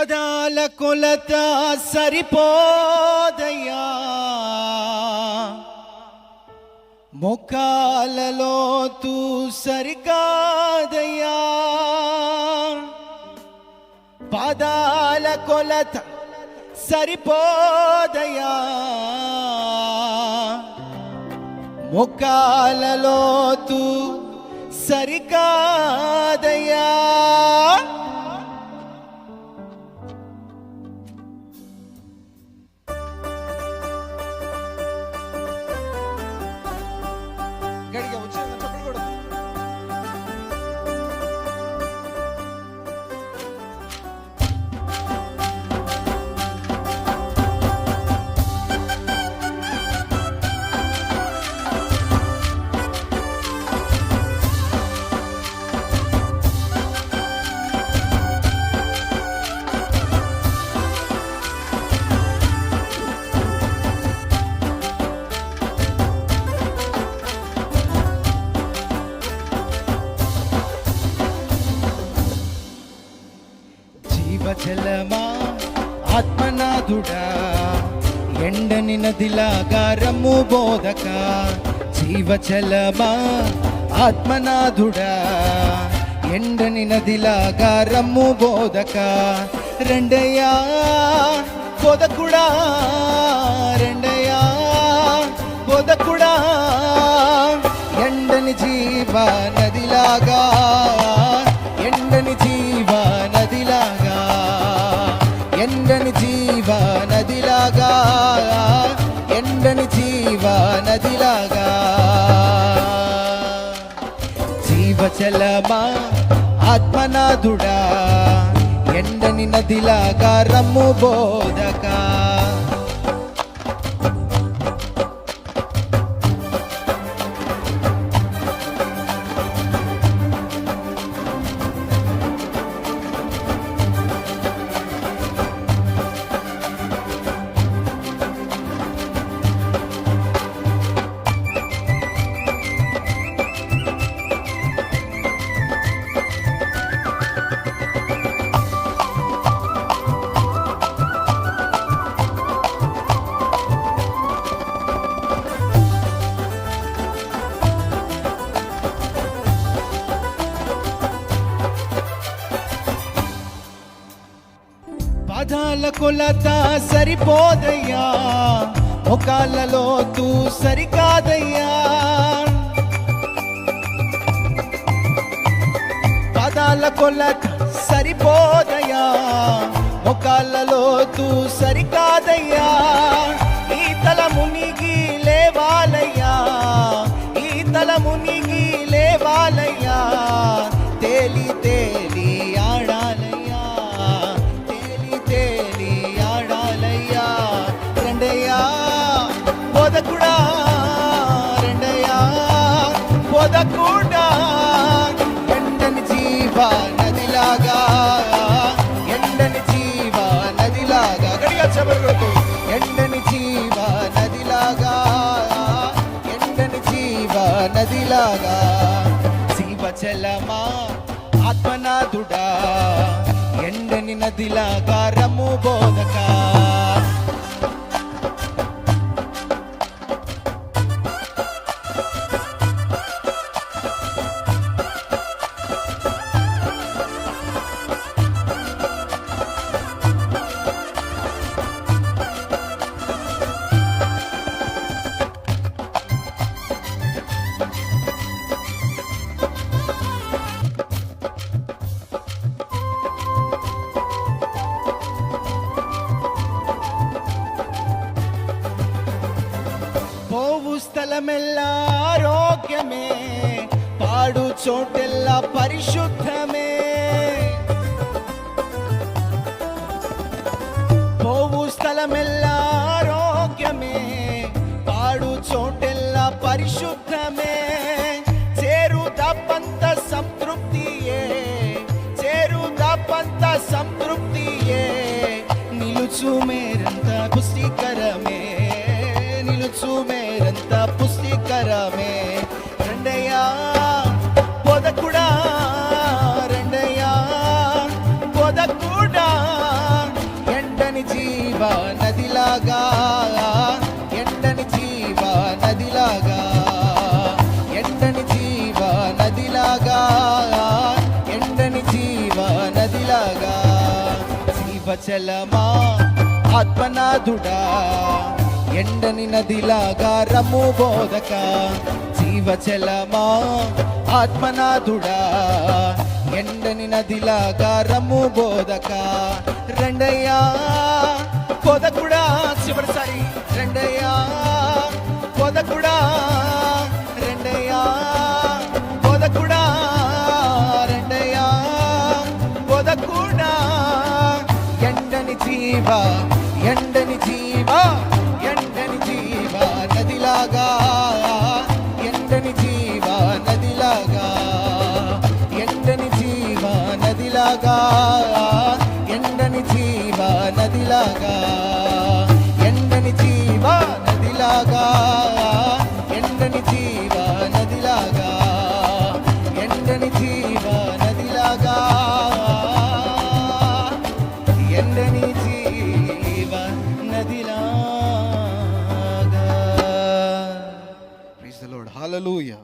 పదాల కొలత సరిపోదయ్యా, మొక్కాలలో తూ సరికాదయ్యా. పదాల కొలత సరిపోదయ్యా, మొక్కాలలో తూ సరికాదయ్యా. గడిగా వచ్చేది చెప్పలు కూడా జీవజలమా ఆత్మనాథుడా, ఎండని నదిలాగా రమ్ము బోధక. జీవజలమా ఆత్మనాథుడా, ఎండని నదిలాగా రమ్ము బోధక. రెండయ్యా బోధకుడా, రెండయ్యా బోధకుడా, ఎండని జీవ నదిలాగా, ఎండని జీవ నదిలాగా, ఎండని జీవ నదిలాగా, ఎండని జీవ నదిలాగా. జీవజలమా ఆత్మనాథుడా, ఎండని నదిలాగా రమ్ము బోధక. పదాల కొలత సరిపోదయ్యా, మొక్కాలలో తూ సరికాదయ్యా. పదాల కొలత సరిపోదయ్యా, మొక్కాలలో తూ సరికాదయ్యా. ఈతల మునిగి లేవాలయ్యా, ఈతల మునిగి లేవాలయ్యా. తేలి తేలి ఆడాలయ్యా, తేలి తేలి ఆడాలయ్యా. రెండయ్యా బోధకుడా, రెండయ్యా బోధకుడా, ఎండని జీవ నదిలాగా, ఎండని జీవ నదిలాగా. గడిగా చెప్పగలుగుతూ ఎండని జీవ నదిలాగా, ఎండని జీవ నదిలాగా. జీవజలమా ఆత్మనాథుడా, ఎండని నదిలాగా రమ్ము బోధక. పోవు స్థలమెల్లా ఆరోగ్యమే, పాడు చోటెల్లా పరిశుద్ధమే. పోవు స్థలమెల్లా ఆరోగ్యమే, పాడు చోటెల్లా పరిశుద్ధమే. చేరు తప్పంత సంతృప్తియే, చేరు తప్పంత సంతృప్తియే. నిలుచు మేరంత పుష్టికరమే, నిలుచు మేరంత పుష్టికరమే. రెండయ్యా బోధకుడా, రెండయ్యా బోధకుడా, జీవజలమా ఆత్మనాథుడా, ఎండని నదిలాగా రమ్ము బోధక. జీవజలమా ఆత్మనాథుడా, ఎండని నదిలాగా రమ్ము బోధక. రెండయ్యా బోధకుడా, చివరిసారి రెండయ్యా బోధకుడా, రెండయ్యా బోధకుడా, రెండయ్యా బోధకుడా. ఎండని జీవ, ఎండని జీవ, ఎండని జీవ నదిలాగా, ఎండని జీవ నదిలాగా, ఎండని జీవ నదిలాగా, ఎండని జీవ నదిలాగా, ఎండని జీవ నదిలాగా, ఎండని జీవ నదిలాగా, ఎండని జీవ నదిలాగా, ఎండని జీవ నదిలాగా. Praise the Lord. హల్లెలూయా.